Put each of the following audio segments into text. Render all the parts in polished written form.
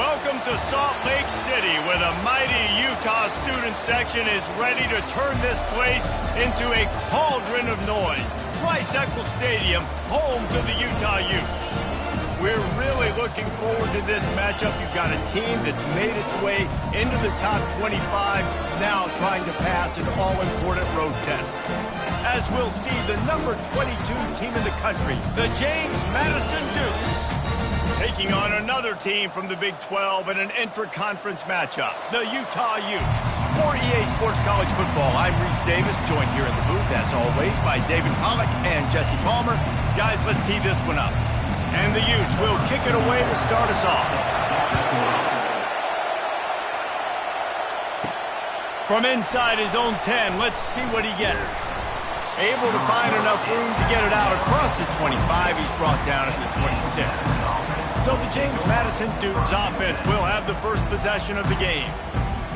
Welcome to Salt Lake City, where the mighty Utah student section is ready to turn this place into a cauldron of noise. Rice-Eccles Stadium, home to the Utah Utes. We're really looking forward to this matchup. You've got a team that's made its way into the top 25, now trying to pass an all-important road test. As we'll see, the number 22 team in the country, the James Madison Dukes, taking on another team from the Big 12 in an intra-conference matchup, the Utah Utes. For EA Sports College Football, I'm Reese Davis, joined here in the booth, as always, by David Pollack and Jesse Palmer. Guys, let's tee this one up. And the Utes will kick it away to start us off. From inside his own 10, let's see what he gets. Able to find enough room to get it out across the 25. He's brought down at the 26. So the James Madison Dukes offense will have the first possession of the game.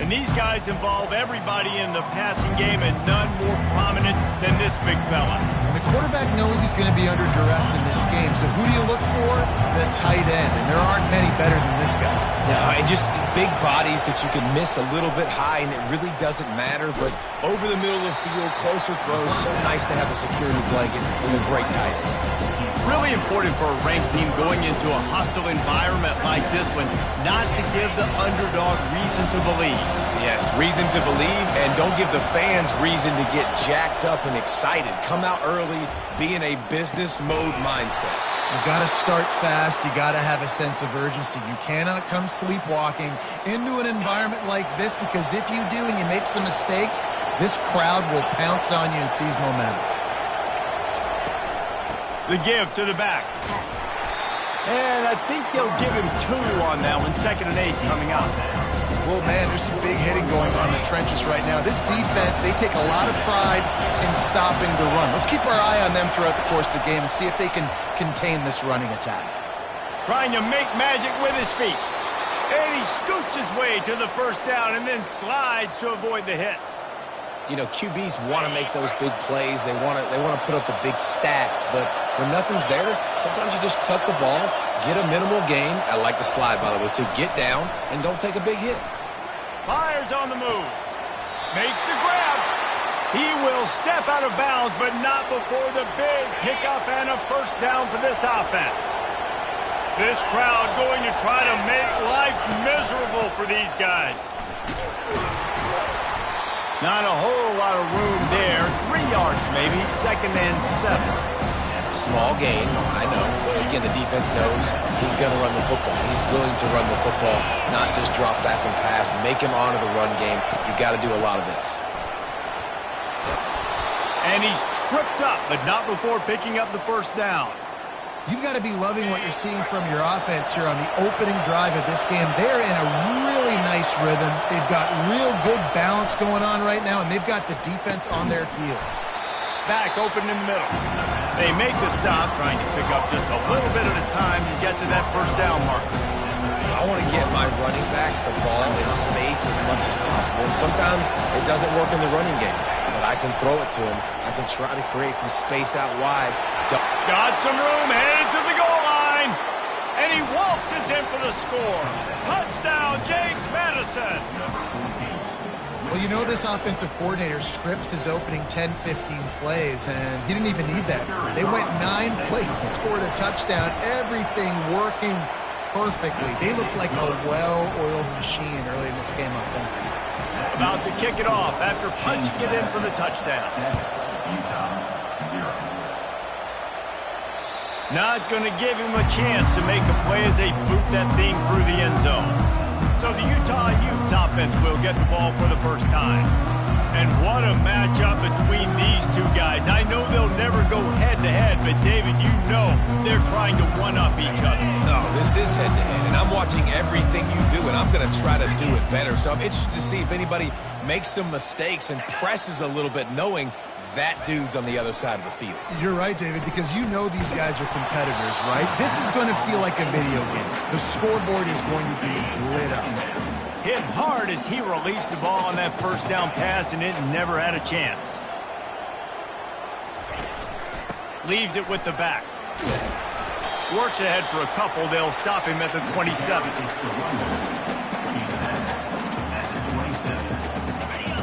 And these guys involve everybody in the passing game, and none more prominent than this big fella. The quarterback knows he's going to be under duress in this game. So who do you look for? The tight end. And there aren't many better than this guy. No, and just big bodies that you can miss a little bit high, and it really doesn't matter. But over the middle of the field, closer throws, so nice to have a security blanket with a great tight end. Really important for a ranked team going into a hostile environment like this one, not to give the underdog reason to believe. Yes, reason to believe, and don't give the fans reason to get jacked up and excited. Come out early, be in a business mode mindset. You got to start fast. You got to have a sense of urgency. You cannot come sleepwalking into an environment like this, because if you do and you make some mistakes, this crowd will pounce on you and seize momentum. The give to the back. And I think they'll give him 2 on that one. 2nd and 8 coming out. Well, man, there's some big hitting going on in the trenches right now. This defense, they take a lot of pride in stopping the run. Let's keep our eye on them throughout the course of the game and see if they can contain this running attack. Trying to make magic with his feet. And he scoots his way to the first down and then slides to avoid the hit. You know, QBs want to make those big plays. They want to put up the big stats. But when nothing's there, sometimes you just tuck the ball, get a minimal gain. I like the slide, by the way, to get down and don't take a big hit. Fires on the move. Makes the grab. He will step out of bounds, but not before the big pickup and a first down for this offense. This crowd going to try to make life miserable for these guys. Not a whole lot of room there. 3 yards maybe. 2nd and 7. Small gain, I know. But again, the defense knows he's going to run the football. He's willing to run the football, not just drop back and pass, make him honor the run game. You got to do a lot of this. And he's tripped up, but not before picking up the first down. You've got to be loving what you're seeing from your offense here on the opening drive of this game. They're in a really nice rhythm. They've got real good balance going on right now, and they've got the defense on their heels. Back open in the middle. They make the stop, trying to pick up just a little bit at a time to get to that first down marker. I want to get my running backs the ball in space as much as possible. And sometimes it doesn't work in the running game, but I can throw it to him. I can try to create some space out wide. Got some room, headed to the goal line. And he waltzes in for the score. Touchdown, James Madison. Well, you know, this offensive coordinator scripts his opening 10-15 plays, and he didn't even need that. They went 9 plays and scored a touchdown. Everything working perfectly. They look like a well-oiled machine early in this game offensively. About to kick it off after punching it in for the touchdown. Not going to give him a chance to make a play as they boot that thing through the end zone. So the Utah Utes offense will get the ball for the first time. And what a matchup between these 2 guys. I know they'll never go head-to-head, but David, you know they're trying to one-up each other. No, this is head-to-head, and I'm watching everything you do, and I'm going to try to do it better. So I'm interested to see if anybody makes some mistakes and presses a little bit, knowing that dude's on the other side of the field. You're right, David, because you know these guys are competitors, right? This is going to feel like a video game. The scoreboard is going to be lit up. Hit hard as he released the ball on that first down pass, and it never had a chance. Leaves it with the back. Works ahead for a couple. They'll stop him at the 27.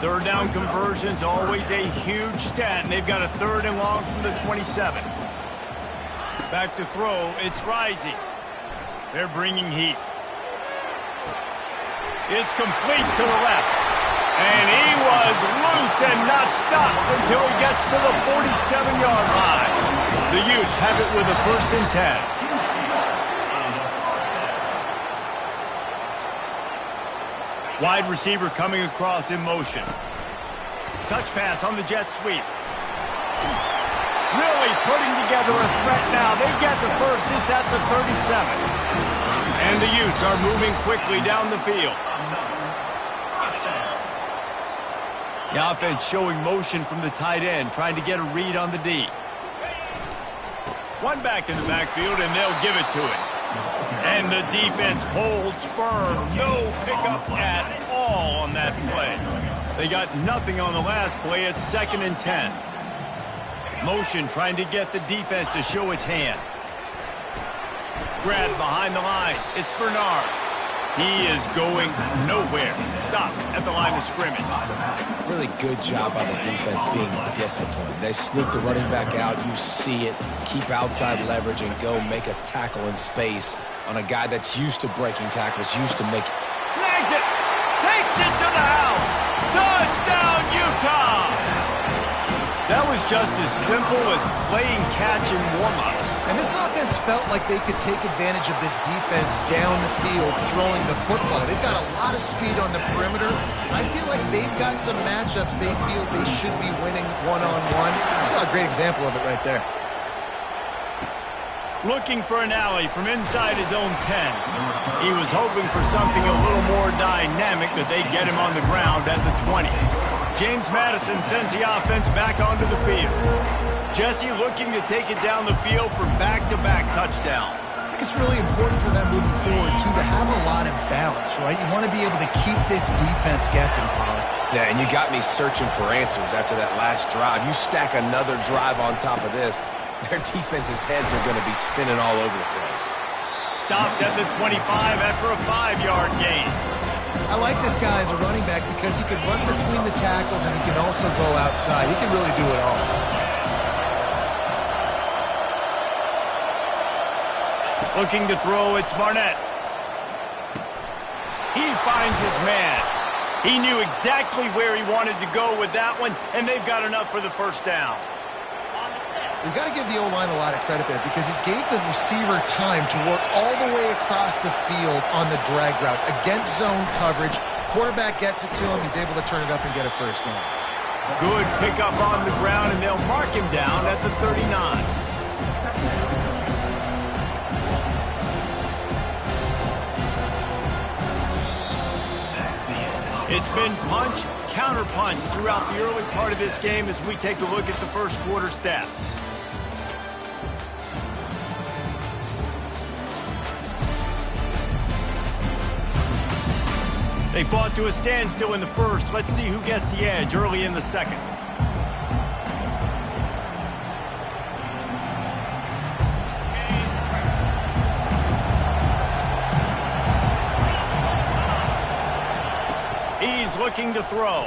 Third down conversions, always a huge stat, and they've got a 3rd and long from the 27. Back to throw, it's Rising. They're bringing heat. It's complete to the left. And he was loose and not stopped until he gets to the 47-yard line. The Utes have it with a 1st and 10. Wide receiver coming across in motion. Touch pass on the jet sweep. Really putting together a threat now. They get the 1st. It's at the 37. And the Utes are moving quickly down the field. The offense showing motion from the tight end, trying to get a read on the D. One back in the backfield, and they'll give it to him. And the defense holds firm. No pickup at all on that play. They got nothing on the last play. It's 2nd and 10. Motion trying to get the defense to show its hand. Grab behind the line. It's Bernard. He is going nowhere. Stop at the line of scrimmage. Really good job by the defense being disciplined. They sneak the running back out. You see it. Keep outside leverage and go make us tackle in space on a guy that's used to breaking tackles, used to make... Snags it. Takes it to the house. Touchdown, Utah. That was just as simple as playing catch in warm-ups. And this offense felt like they could take advantage of this defense down the field, throwing the football. They've got a lot of speed on the perimeter. I feel like they've got some matchups they feel they should be winning one-on-one. You saw a great example of it right there. Looking for an alley from inside his own 10. He was hoping for something a little more dynamic, but they get him on the ground at the 20. James Madison sends the offense back onto the field. Jesse looking to take it down the field for back-to-back touchdowns. I think it's really important for them moving forward, too, to have a lot of balance, right? You want to be able to keep this defense guessing, Pollard. Yeah, and you got me searching for answers after that last drive. You stack another drive on top of this, their defense's heads are going to be spinning all over the place. Stopped at the 25 after a 5-yard gain. I like this guy as a running back because he can run between the tackles and he can also go outside. He can really do it all. Looking to throw, it's Barnett. He finds his man. He knew exactly where he wanted to go with that one, and they've got enough for the 1st down. You've got to give the O-line a lot of credit there because it gave the receiver time to work all the way across the field on the drag route against zone coverage. Quarterback gets it to him. He's able to turn it up and get a 1st down. Good pickup on the ground, and they'll mark him down at the 39. It's been punch, counter-punch throughout the early part of this game as we take a look at the 1st quarter stats. They fought to a standstill in the 1st. Let's see who gets the edge early in the 2nd. He's looking to throw.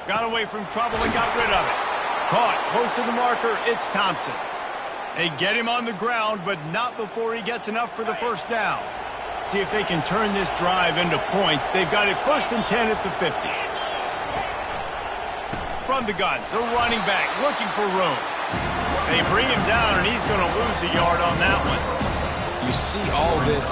Got away from trouble and got rid of it. Caught close to the marker. It's Thompson. They get him on the ground, but not before he gets enough for the 1st down. See if they can turn this drive into points. They've got it 1st and 10 at the 50. From the gun, the running back looking for room. They bring him down, and he's going to lose a yard on that one. You see all this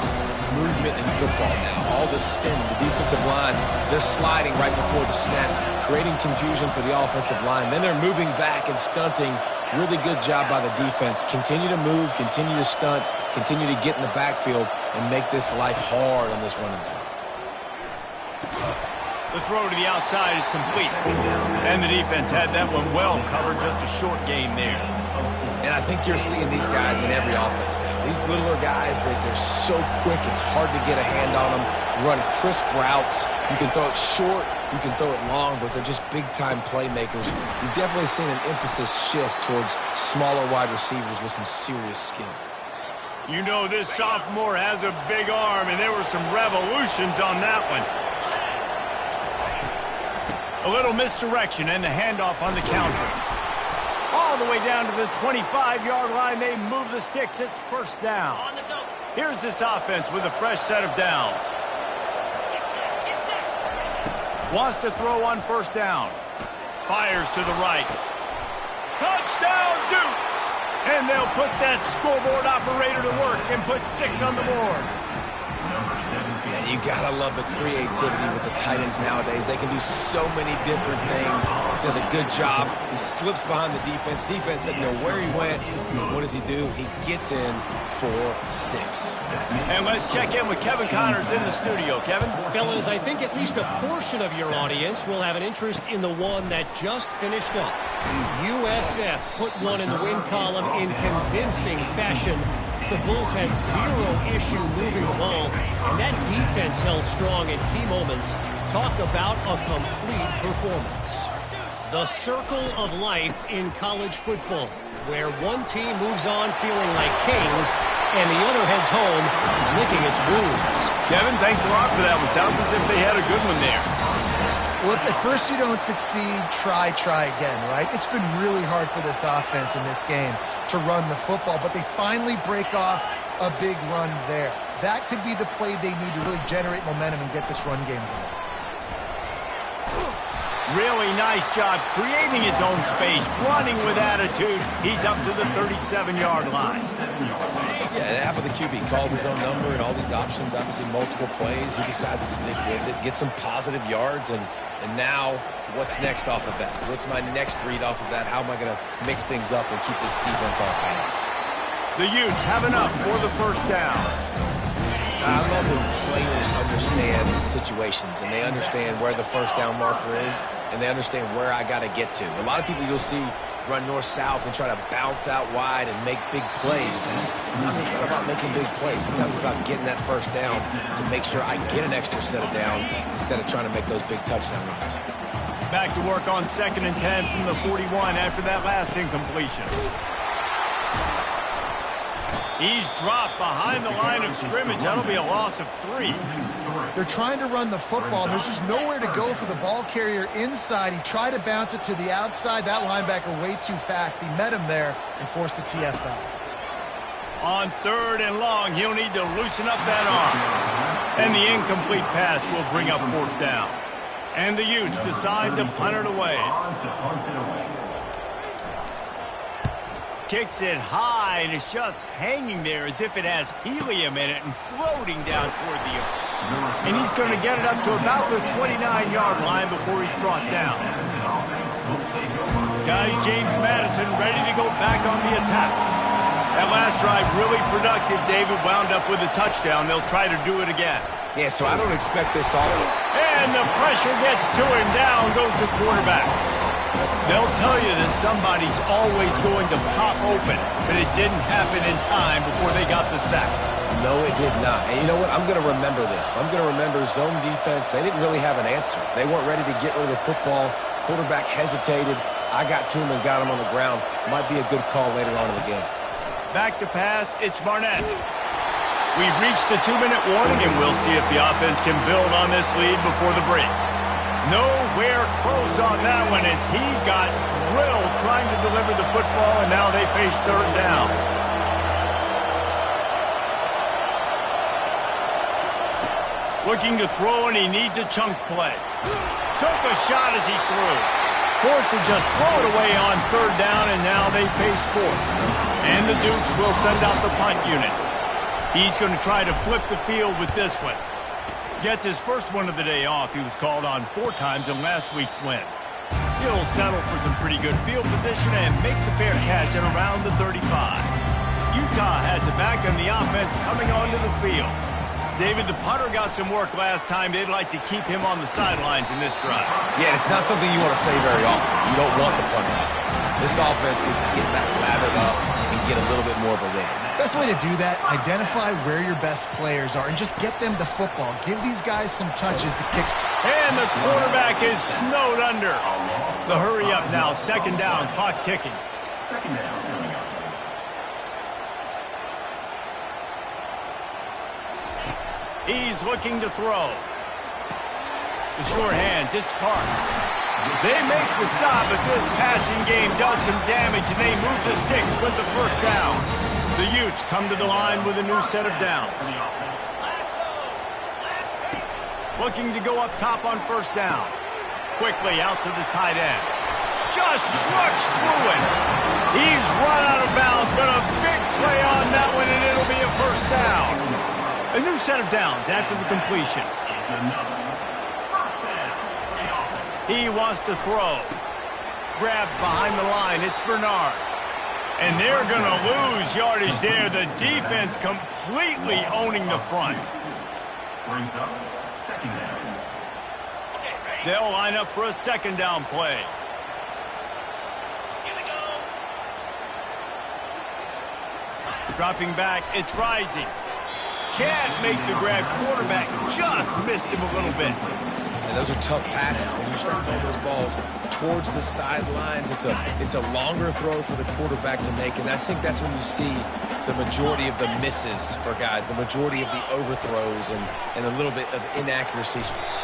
movement in football now, all the stemming, the defensive line, they're sliding right before the snap, creating confusion for the offensive line. Then they're moving back and stunting. Really good job by the defense. Continue to move, continue to stunt, continue to get in the backfield and make this life hard on this running back. The throw to the outside is complete. And the defense had that one well covered, just a short gain there. And I think you're seeing these guys in every offense now. These littler guys, they're so quick, it's hard to get a hand on them. Run crisp routes. You can throw it short, you can throw it long, but they're just big-time playmakers. You've definitely seen an emphasis shift towards smaller wide receivers with some serious skill. You know this sophomore has a big arm, and there were some revolutions on that one. A little misdirection and the handoff on the counter. All the way down to the 25-yard line, they move the sticks. It's first down. Here's this offense with a fresh set of downs. Wants to throw on first down. Fires to the right. Touchdown, Dukes! And they'll put that scoreboard operator to work and put 6 on the board. And you got to love the creativity with the tight ends nowadays. They can do so many different things. Does a good job. He slips behind the defense. Defense doesn't know where he went. What does he do? He gets in for 6. And let's check in with Kevin Connors in the studio. Kevin? Fellas, I think at least a portion of your audience will have an interest in the one that just finished up. USF put one in the win column in convincing fashion. The Bulls had 0 issue moving the ball, and that defense held strong in key moments. Talk about a complete performance. The circle of life in college football, where one team moves on feeling like kings, and the other heads home licking its wounds. Kevin, thanks a lot for that one. Sounds as if they had a good one there. Well, if at first you don't succeed, try again, right? It's been really hard for this offense in this game to run the football, but they finally break off a big run there. That could be the play they need to really generate momentum and get this run game going. Really nice job creating his own space, running with attitude. He's up to the 37-yard line. Yeah, half of the QB calls his own number and all these options, obviously multiple plays. He decides to stick with it, get some positive yards, and now what's next off of that? What's my next read off of that? How am I going to mix things up and keep this defense off balance? The Utes have enough for the first down. I love when players understand situations and they understand where the first down marker is and they understand where I got to get to. A lot of people you'll see run north-south and try to bounce out wide and make big plays. Sometimes it's not about making big plays. Sometimes it's about getting that first down to make sure I get an extra set of downs instead of trying to make those big touchdown runs. Back to work on 2nd and 10 from the 41 after that last incompletion. He's dropped behind the line of scrimmage. That'll be a loss of 3. They're trying to run the football, and there's just nowhere to go for the ball carrier inside. He tried to bounce it to the outside. That linebacker way too fast. He met him there and forced the TFL. On 3rd and long, he'll need to loosen up that arm. And the incomplete pass will bring up 4th down. And the Utes decide to punt it away. Kicks it high, and it's just hanging there as if it has helium in it and floating down toward the earth. And he's going to get it up to about the 29-yard line before he's brought down. Guys, James Madison ready to go back on the attack. That last drive really productive. David wound up with a touchdown. They'll try to do it again. Yeah, so I don't expect this all. And the pressure gets to him. Down goes the quarterback. They'll tell you that somebody's always going to pop open, but it didn't happen in time before they got the sack. No, it did not. And you know what? I'm going to remember this. I'm going to remember zone defense. They didn't really have an answer. They weren't ready to get rid of the football. Quarterback hesitated. I got to him and got him on the ground. Might be a good call later on in the game. Back to pass, it's Barnett. We've reached the 2-minute warning, and we'll see if the offense can build on this lead before the break. Nowhere close on that one as he got drilled trying to deliver the football, and now they face 3rd down. Looking to throw, and he needs a chunk play. Took a shot as he threw. Forced to just throw it away on 3rd down, and now they face 4th. And the Dukes will send out the punt unit. He's going to try to flip the field with this one. Gets his first one of the day off. He was called on 4 times in last week's win. He'll settle for some pretty good field position and make the fair catch at around the 35. Utah has it back on the offense coming onto the field. David, the punter got some work last time. They'd like to keep him on the sidelines in this drive. Yeah, it's not something you want to say very often. You don't want the punter out there. This offense needs to get back lathered up and get a little bit more of a rhythm. Best way to do that, identify where your best players are and just get them the football. Give these guys some touches to kick. And the quarterback is snowed under. The hurry up now, 2nd down, clock ticking. He's looking to throw. The short hands, it's Parks. They make the stop, but this passing game does some damage, and they move the sticks with the first down. The Utes come to the line with a new set of downs. Looking to go up top on first down. Quickly out to the tight end. Just trucks through it. He's run out of bounds, but a big play on that one, and it'll be a first down. A new set of downs after the completion. He wants to throw. Grabbed behind the line. It's Bernard. And they're going to lose yardage there. The defense completely owning the front. They'll line up for a second down play. Dropping back, it's Rising. Can't make the grab. Quarterback just missed him a little bit. And those are tough passes. When you start throwing those balls towards the sidelines, it's a longer throw for the quarterback to make. And I think that's when you see the majority of the misses for guys, the majority of the overthrows and a little bit of inaccuracy.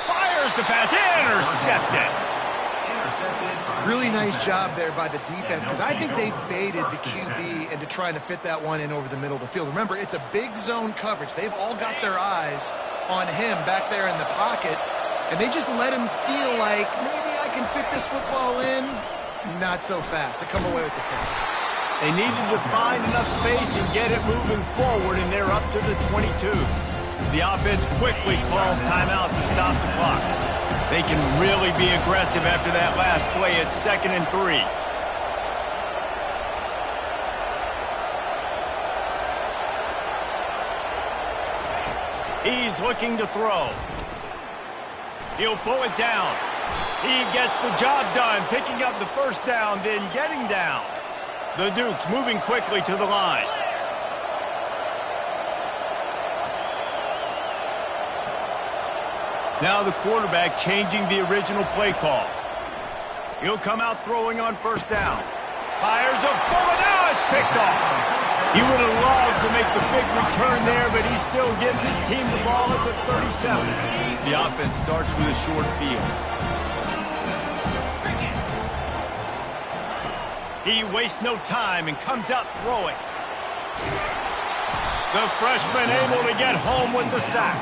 Fires the pass, intercepted. Really nice job there by the defense, because I think they baited the QB into trying to fit that one in over the middle of the field. Remember, it's a big zone coverage. They've all got their eyes on him back there in the pocket, and they just let him feel like, maybe I can fit this football in. Not so fast. They come away with the pick. They needed to find enough space and get it moving forward, and they're up to the 22. The offense quickly calls timeout to stop the clock. They can really be aggressive after that last play. It's 2nd and 3. He's looking to throw. He'll pull it down. He gets the job done, picking up the first down, then getting down. The Dukes moving quickly to the line. Now the quarterback changing the original play call. He'll come out throwing on first down. Fires a bullet. Now it's picked off. He would have loved to make the big return there, but he still gives his team the ball at the 37. The offense starts with a short field. He wastes no time and comes out throwing. The freshman able to get home with the sack.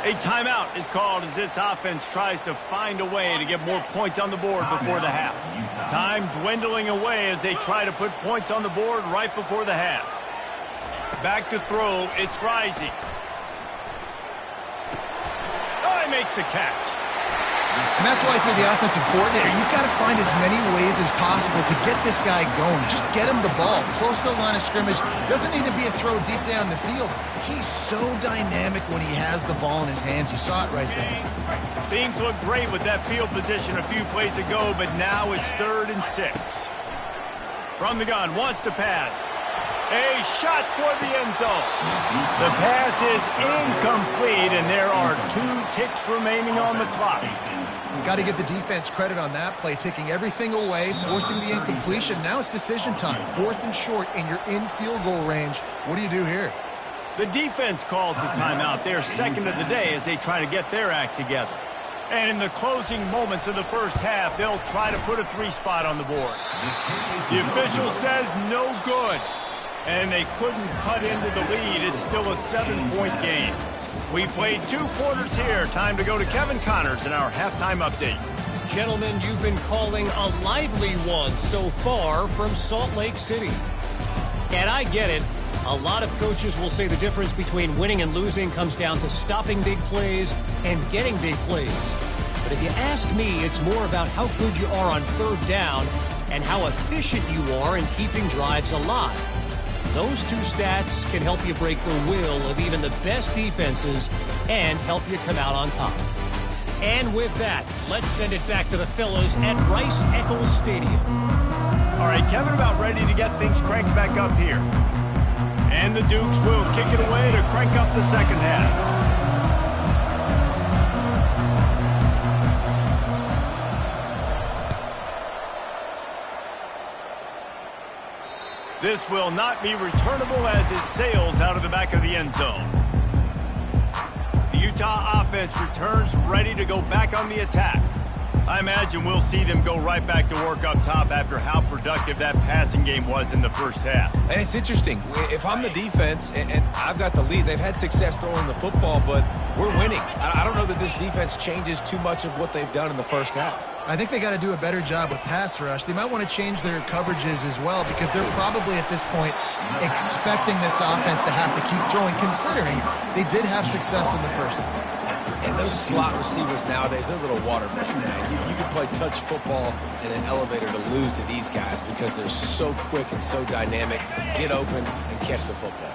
A timeout is called as this offense tries to find a way to get more points on the board before the half. Time dwindling away as they try to put points on the board right before the half. Back to throw, it's Rising. Oh, he makes the catch. And that's why for the offensive coordinator, you've got to find as many ways as possible to get this guy going. Just get him the ball close to the line of scrimmage. Doesn't need to be a throw deep down the field. He's so dynamic when he has the ball in his hands. You saw it right there. Things look great with that field position a few plays ago, but now it's 3rd and 6. From the gun, wants to pass. A shot toward the end zone. The pass is incomplete, and there are 2 ticks remaining on the clock. Got to give the defense credit on that play, taking everything away, forcing the incompletion. Now it's decision time. 4th and short, and you're in field goal range. What do you do here? The defense calls the timeout. They're 2nd of the day as they try to get their act together. And in the closing moments of the first half, they'll try to put a 3 spot on the board. The official says no good. And they couldn't cut into the lead. It's still a 7-point game. We played 2 quarters here. Time to go to Kevin Connors in our halftime update. Gentlemen, you've been calling a lively one so far from Salt Lake City. And I get it. A lot of coaches will say the difference between winning and losing comes down to stopping big plays and getting big plays. But if you ask me, it's more about how good you are on 3rd down and how efficient you are in keeping drives alive. Those 2 stats can help you break the will of even the best defenses and help you come out on top. And with that, let's send it back to the fellows at Rice-Eccles Stadium. All right, Kevin about ready to get things cranked back up here. And the Dukes will kick it away to crank up the second half. This will not be returnable as it sails out of the back of the end zone. Utah offense returns ready to go back on the attack. I imagine we'll see them go right back to work up top after how productive that passing game was in the first half. And it's interesting. If I'm the defense and I've got the lead, they've had success throwing the football, but we're winning. I don't know that this defense changes too much of what they've done in the first half. I think they got to do a better job with pass rush. They might want to change their coverages as well because they're probably at this point expecting this offense to have to keep throwing, considering they did have success in the first half. And those slot receivers nowadays, they're little water birds, man. You can play touch football in an elevator to lose to these guys because they're so quick and so dynamic. Get open and catch the football.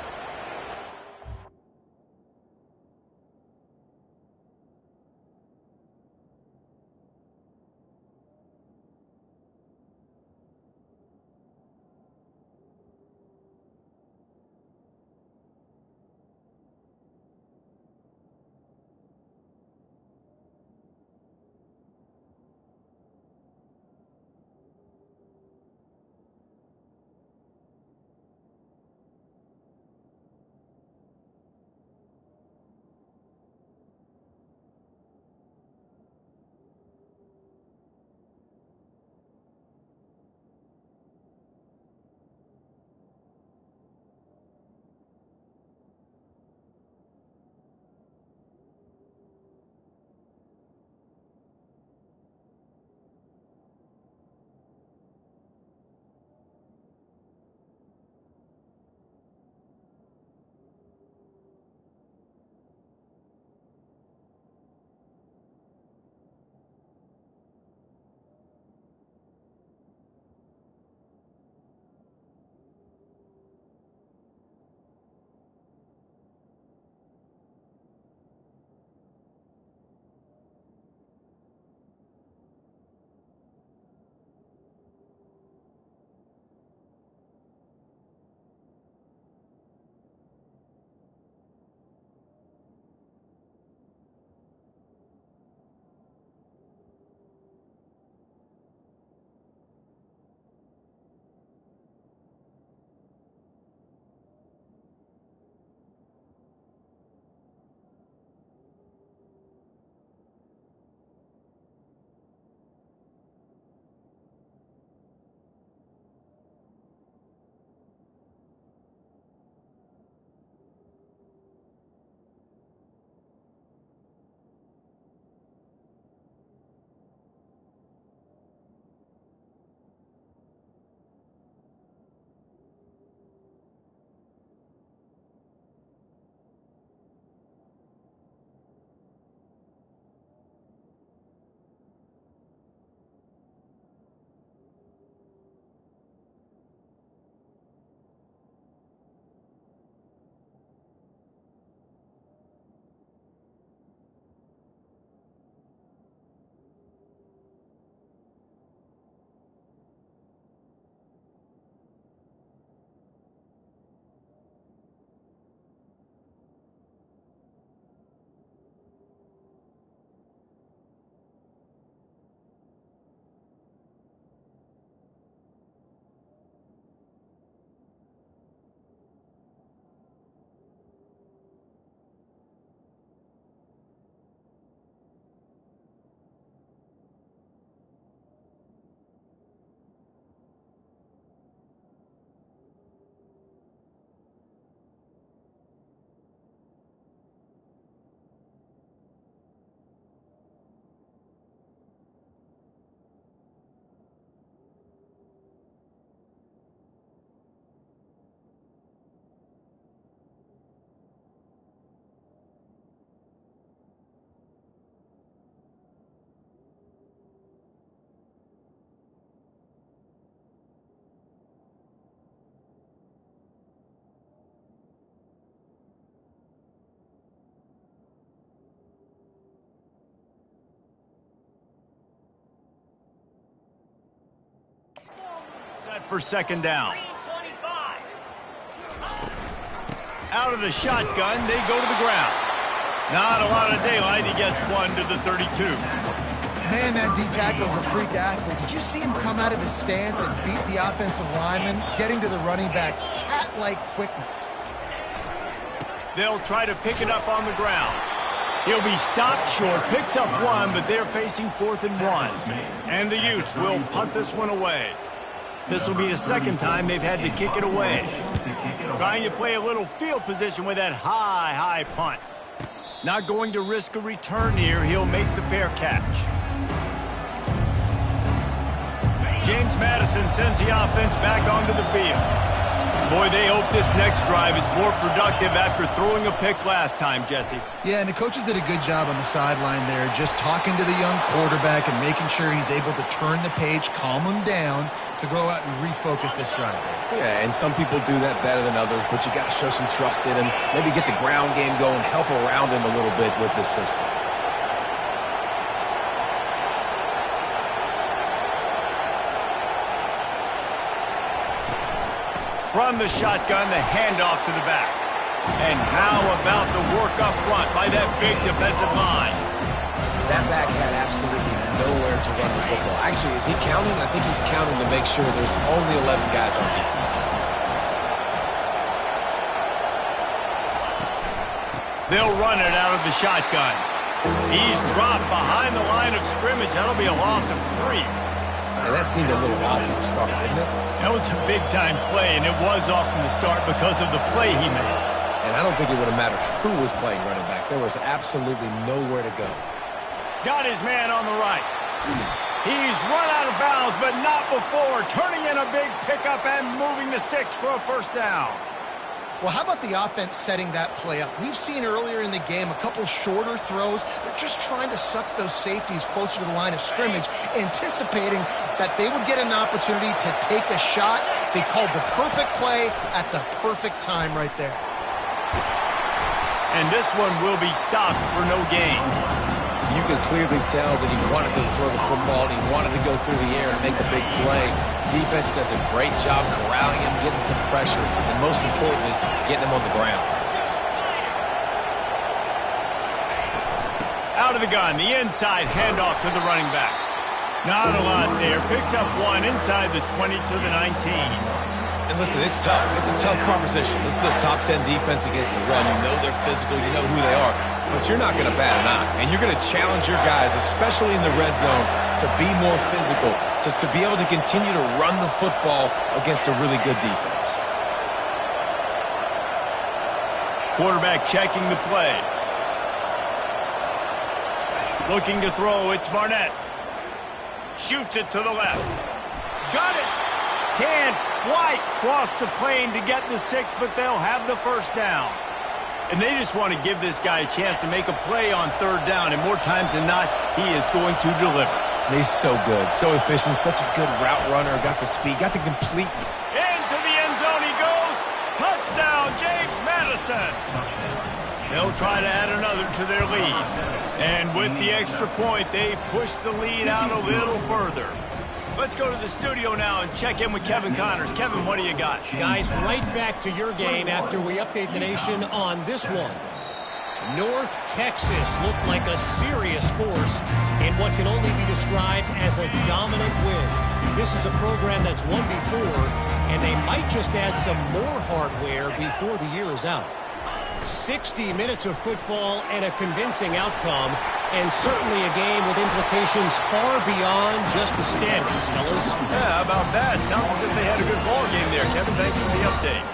Set for second down. Out of the shotgun, they go to the ground. Not a lot of daylight. He gets one to the 32. Man, that D-tackle is a freak athlete. Did you see him come out of his stance and beat the offensive lineman, getting to the running back? Cat-like quickness. They'll try to pick it up on the ground. He'll be stopped short, picks up 1, but they're facing 4th and 1. And the Utes will punt this one away. This will be the second time they've had to kick it away. Trying to play a little field position with that high punt. Not going to risk a return here. He'll make the fair catch. James Madison sends the offense back onto the field. Boy, they hope this next drive is more productive after throwing a pick last time, Jesse. Yeah, and the coaches did a good job on the sideline there, just talking to the young quarterback and making sure he's able to turn the page, calm him down, to go out and refocus this drive. Yeah, and some people do that better than others, but you got to show some trust in him, maybe get the ground game going, help around him a little bit with this system. From the shotgun, the handoff to the back. And how about the work up front by that big defensive line? That back had absolutely nowhere to run the football. Actually, is he counting? I think he's counting to make sure there's only 11 guys on defense. They'll run it out of the shotgun. He's dropped behind the line of scrimmage. That'll be a loss of 3. And that seemed a little off from the start, didn't it? That was a big-time play, and it was off from the start because of the play he made. And I don't think it would have mattered who was playing running back. There was absolutely nowhere to go. Got his man on the right. He's run out of bounds, but not before turning in a big pickup and moving the sticks for a first down. Well, how about the offense setting that play up? We've seen earlier in the game a couple shorter throws. They're just trying to suck those safeties closer to the line of scrimmage, anticipating that they would get an opportunity to take a shot. They called the perfect play at the perfect time right there. And this one will be stopped for no gain. You could clearly tell that he wanted to throw the football, and he wanted to go through the air and make a big play. Defense does a great job corralling him, getting some pressure, and most importantly, getting him on the ground. Out of the gun, the inside handoff to the running back. Not a lot there. Picks up 1 inside the 20 to the 19. And listen, it's tough. It's a tough proposition. This is the top 10 defense against the run. You know they're physical. You know who they are. But you're not going to bat an eye. And you're going to challenge your guys, especially in the red zone, to be more physical, to be able to continue to run the football against a really good defense. Quarterback checking the play. Looking to throw, it's Barnett. Shoots it to the left. Got it. Can't quite cross the plane to get the 6, but they'll have the first down. And they just want to give this guy a chance to make a play on 3rd down, and more times than not, he is going to deliver. And he's so good, so efficient, such a good route runner, got the speed, got the complete. Into the end zone he goes. Touchdown, James Madison. They'll try to add another to their lead. And with the extra point, they push the lead out a little further. Let's go to the studio now and check in with Kevin Connors. Kevin, what do you got? Guys, right back to your game after we update the nation on this one. North Texas looked like a serious force in what can only be described as a dominant win. This is a program that's won before, and they might just add some more hardware before the year is out. 60 minutes of football and a convincing outcome, and certainly a game with implications far beyond just the standings, fellas. Yeah, how about that? Sounds as if they had a good ball game there. Kevin, thanks for the update.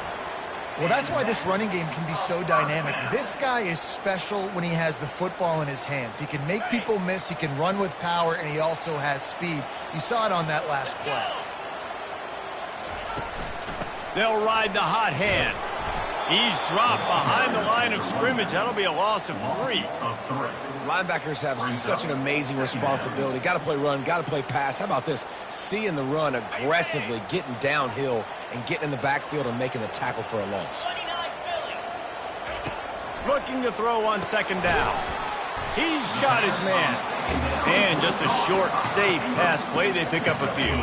Well, that's why this running game can be so dynamic. This guy is special when he has the football in his hands. He can make people miss, he can run with power, and he also has speed. You saw it on that last play. They'll ride the hot hand. He's dropped behind the line of scrimmage. That'll be a loss of 3. Linebackers have such an amazing responsibility. Got to play run, got to play pass. How about this? Seeing the run aggressively, getting downhill, and getting in the backfield and making the tackle for a loss. Looking to throw on 2nd down. He's got his man. And just a short, safe pass play. They pick up a few.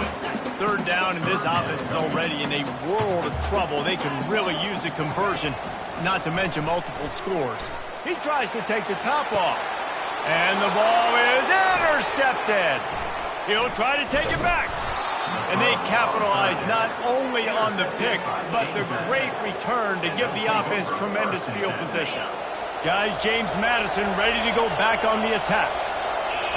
3rd down, and this offense is already in a world of trouble. They can really use a conversion, not to mention multiple scores. He tries to take the top off. And the ball is intercepted. He'll try to take it back. And they capitalize not only on the pick, but the great return to give the offense tremendous field position. Guys, James Madison ready to go back on the attack.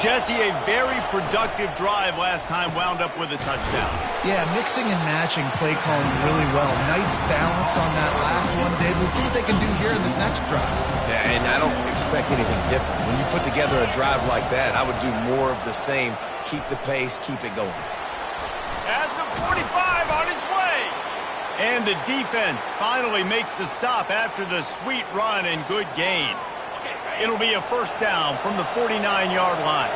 Jesse, a very productive drive last time wound up with a touchdown. Yeah, mixing and matching play calling really well. Nice balance on that last one, Dave. Let's see what they can do here in this next drive. Yeah, and I don't expect anything different. When you put together a drive like that, I would do more of the same. Keep the pace, keep it going. At the 45 on its way. And the defense finally makes the stop after the sweet run and good gain. It'll be a first down from the 49-yard line.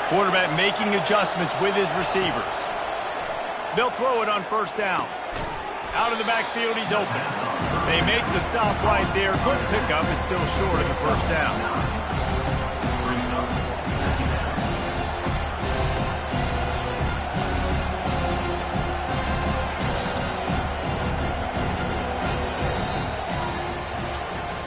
Quarterback making adjustments with his receivers. They'll throw it on first down. Out of the backfield, he's open. They make the stop right there. Good pickup. It's still short of the first down.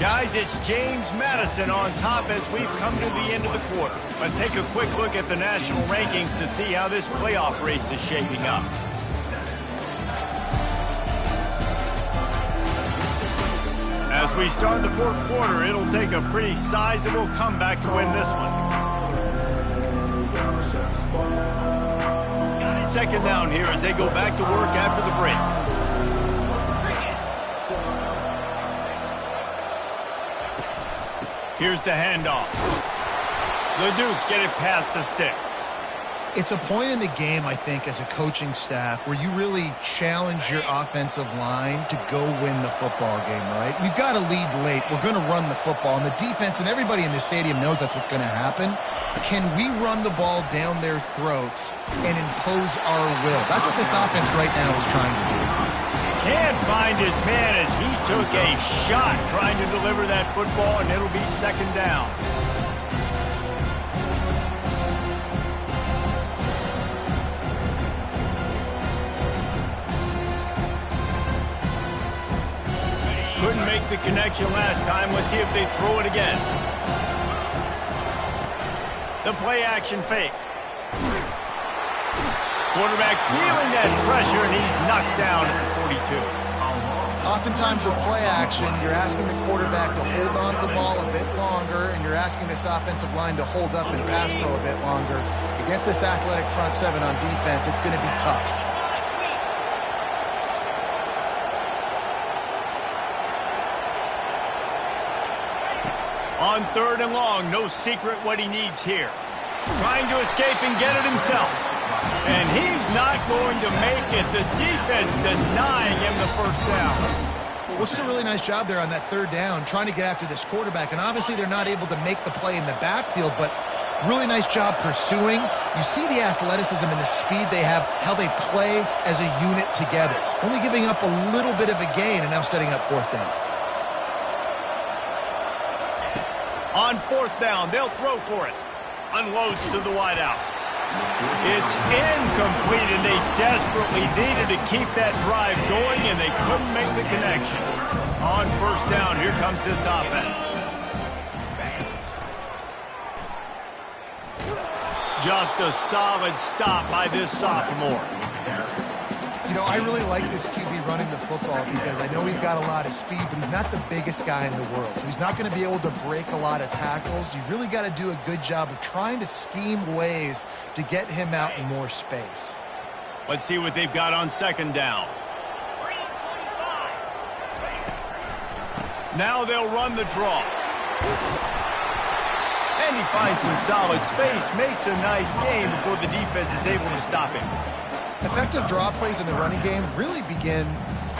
Guys, it's James Madison on top as we've come to the end of the quarter. Let's take a quick look at the national rankings to see how this playoff race is shaping up. As we start the fourth quarter, it'll take a pretty sizable comeback to win this one. Second down here as they go back to work after the break. Here's the handoff. The Dukes get it past the sticks. It's a point in the game, I think, as a coaching staff where you really challenge your offensive line to go win the football game, right? We've got to lead late. We're going to run the football. And the defense and everybody in the stadium knows that's what's going to happen. Can we run the ball down their throats and impose our will? That's what this offense right now is trying to do. Can't find his man as he took a shot trying to deliver that football, and it'll be second down. Couldn't make the connection last time. Let's see if they throw it again. The play action fake. Quarterback feeling that pressure, and he's knocked down at the 42. Oftentimes with play action, you're asking the quarterback to hold on to the ball a bit longer, and you're asking this offensive line to hold up and pass pro a bit longer. Against this athletic front seven on defense, it's going to be tough. On third and long, no secret what he needs here. Trying to escape and get it himself. And he's not going to make it. The defense denying him the first down. Well, which is a really nice job there on that third down, trying to get after this quarterback. And obviously they're not able to make the play in the backfield, but really nice job pursuing. You see the athleticism and the speed they have, how they play as a unit together. Only giving up a little bit of a gain and now setting up fourth down. On fourth down, they'll throw for it. Unloads to the wideout. It's incomplete, and they desperately needed to keep that drive going, and they couldn't make the connection. On first down, here comes this offense. Just a solid stop by this sophomore. You know, I really like this QB running the football because I know he's got a lot of speed, but he's not the biggest guy in the world. So he's not going to be able to break a lot of tackles. You really got to do a good job of trying to scheme ways to get him out in more space. Let's see what they've got on second down. Now they'll run the draw. And he finds some solid space, makes a nice gain before the defense is able to stop him. Effective draw plays in the running game really begin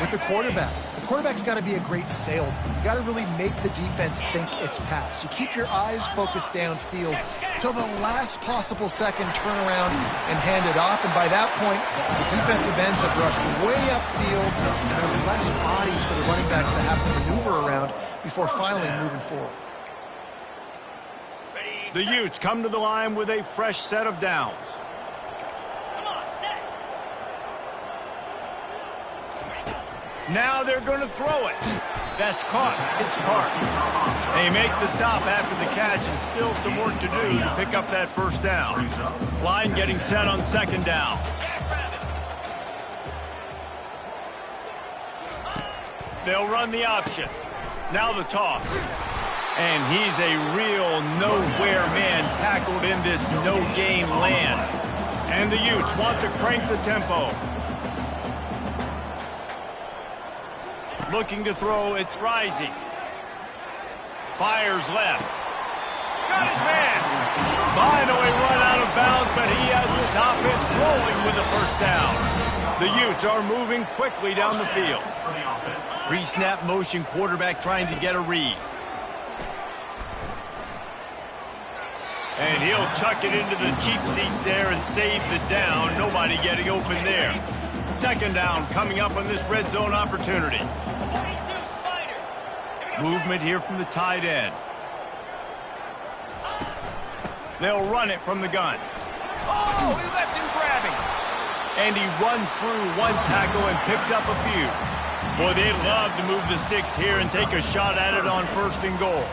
with the quarterback. The quarterback's got to be a great salesman. You got to really make the defense think it's pass. You keep your eyes focused downfield till the last possible second, turn around and hand it off. And by that point, the defensive ends have rushed way upfield, and there's less bodies for the running backs to have to maneuver around before finally moving forward. The Utes come to the line with a fresh set of downs. Now they're going to throw it. That's caught. It's Parks. They make the stop after the catch, and still some work to do to pick up that first down. Line getting set on second down. They'll run the option. Now the toss. And he's a real nowhere man tackled in this no-gain land. And the Utes want to crank the tempo. Looking to throw, it's Rising. Fires left. Got his man. Finally run out of bounds, but he has this offense rolling with the first down. The Utes are moving quickly down the field. Pre-snap motion, quarterback trying to get a read. And he'll chuck it into the cheap seats there and save the down. Nobody getting open there. Second down coming up on this red zone opportunity. Movement here from the tight end. They'll run it from the gun. Oh, he left him grabbing. And he runs through one tackle and picks up a few. Boy, they'd love to move the sticks here and take a shot at it on 1st and goal.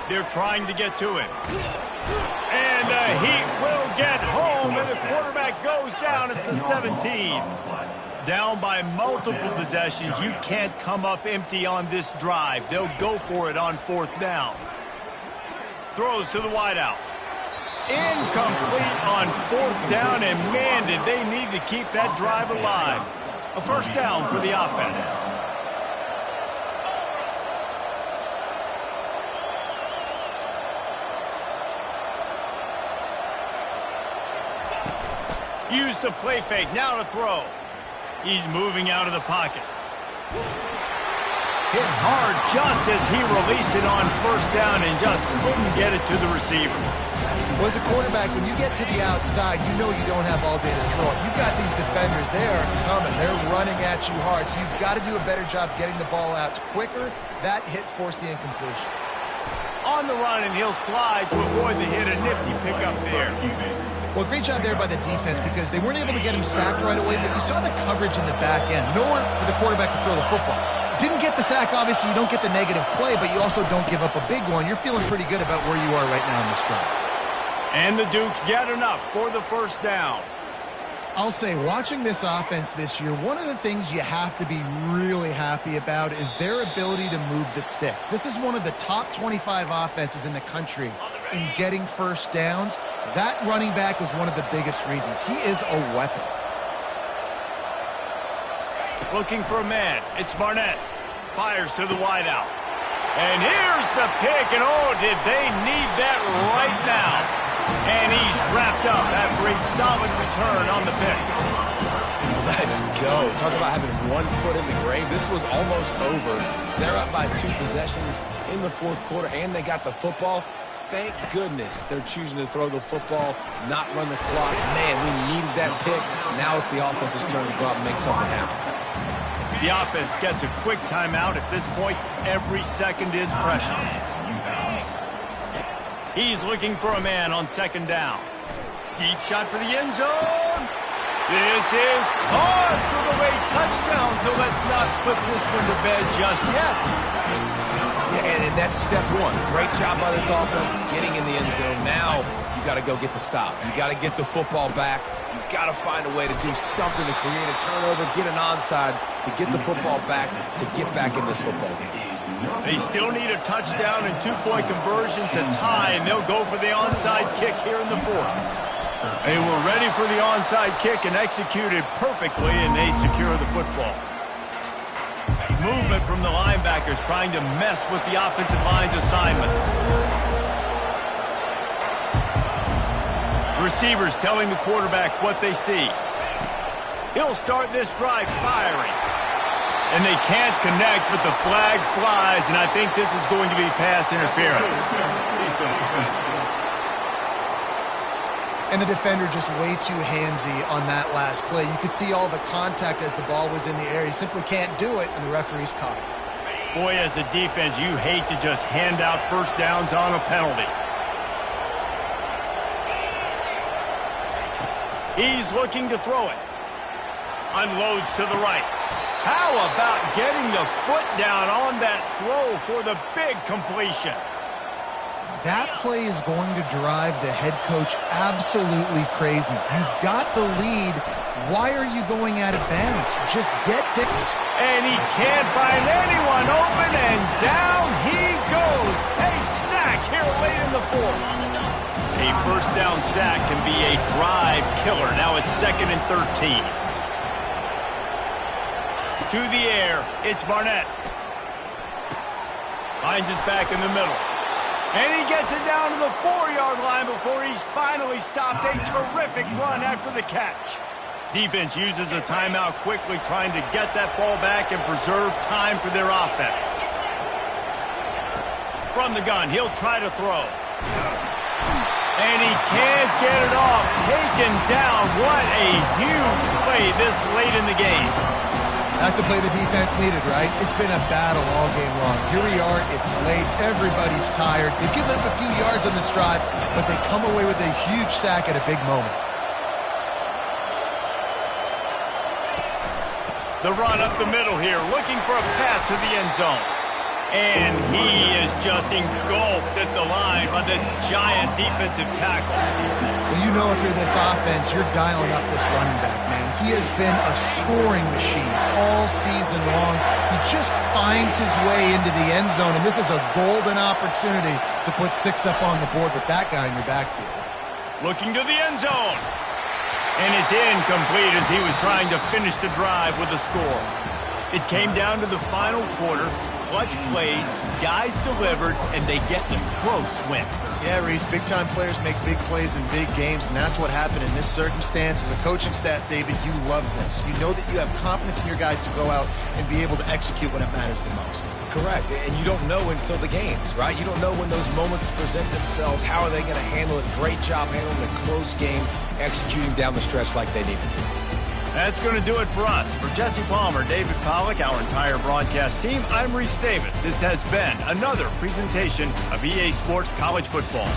They're trying to get to it. And the Heat will get home, and the quarterback goes down at the 17. Down by multiple possessions. You can't come up empty on this drive. They'll go for it on 4th down. Throws to the wideout. Incomplete on 4th down, and man, did they need to keep that drive alive. A first down for the offense. Use the play fake, now to throw. He's moving out of the pocket. Hit hard just as he released it on 1st down and just couldn't get it to the receiver. Well, as a quarterback, when you get to the outside, you know you don't have all day to throw it. You've got these defenders, they are coming. They're running at you hard, so you've got to do a better job getting the ball out quicker. That hit forced the incompletion. On the run, and he'll slide to avoid the hit. A nifty pickup there. Well, great job there by the defense because they weren't able to get him sacked right away, but you saw the coverage in the back end. Nowhere for the quarterback to throw the football. Didn't get the sack, obviously. You don't get the negative play, but you also don't give up a big one. You're feeling pretty good about where you are right now in this drive. And the Dukes get enough for the first down. I'll say, watching this offense this year, one of the things you have to be really happy about is their ability to move the sticks. This is one of the top 25 offenses in the country in getting first downs. That running back is one of the biggest reasons. He is a weapon. Looking for a man. It's Barnett. Fires to the wideout. And here's the pick, and oh, did they need that right now. And he's wrapped up after a solid return on the pick. Let's go. Talk about having one foot in the grave. This was almost over. They're up by 2 possessions in the 4th quarter, and they got the football. Thank goodness they're choosing to throw the football, not run the clock. Man, we needed that pick. Now it's the offense's turn to go out and make something happen. The offense gets a quick timeout. At this point, every second is precious. He's looking for a man on 2nd down. Deep shot for the end zone. This is caught for the late touchdown, so let's not put this one to bed just yet. Yeah, and that's step 1. Great job by this offense getting in the end zone. Now you got to go get the stop. You got to get the football back. You got to find a way to do something to create a turnover, get an onside, to get the football back, to get back in this football game. They still need a touchdown and 2-point conversion to tie, and they'll go for the onside kick here in the 4th. They were ready for the onside kick and executed perfectly, and they secure the football. Movement from the linebackers trying to mess with the offensive line's assignments. Receivers telling the quarterback what they see. He'll start this drive firing. And they can't connect, but the flag flies, and I think this is going to be pass interference. And the defender just way too handsy on that last play. You could see all the contact as the ball was in the air. He simply can't do it, and the referee's caught it. Boy, as a defense, you hate to just hand out first downs on a penalty. He's looking to throw it. Unloads to the right. How about getting the foot down on that throw for the big completion? That play is going to drive the head coach absolutely crazy. You've got the lead. Why are you going out of bounds? Just get down. And he can't find anyone open, and down he goes. A sack here late in the fourth. A first down sack can be a drive killer. Now it's 2nd and 13. To the air, it's Barnett. Finds his back in the middle. And he gets it down to the 4-yard line before he's finally stopped. A terrific run after the catch. Defense uses a timeout quickly, trying to get that ball back and preserve time for their offense. From the gun, he'll try to throw. And he can't get it off. Taken down. What a huge play this late in the game. That's a play the defense needed, right? It's been a battle all game long. Here we are. It's late. Everybody's tired. They've given up a few yards on this drive, but they come away with a huge sack at a big moment. The run up the middle here, looking for a path to the end zone. And he is just engulfed at the line by this giant defensive tackle. Well, you know if you're this offense, you're dialing up this running back, man. He has been a scoring machine all season long. He just finds his way into the end zone, and this is a golden opportunity to put 6 up on the board with that guy in your backfield. Looking to the end zone. And it's incomplete as he was trying to finish the drive with a score. It came down to the final quarter. Clutch plays, guys delivered, and they get the close win. Yeah, Reese, big-time players make big plays in big games, and that's what happened in this circumstance. As a coaching staff, David, you love this. You know that you have confidence in your guys to go out and be able to execute when it matters the most. Correct, and you don't know until the games, right? You don't know when those moments present themselves. How are they going to handle it? Great job handling a close game, executing down the stretch like they needed to. That's going to do it for us. For Jesse Palmer, David Pollack, our entire broadcast team, I'm Reese Davis. This has been another presentation of EA Sports College Football.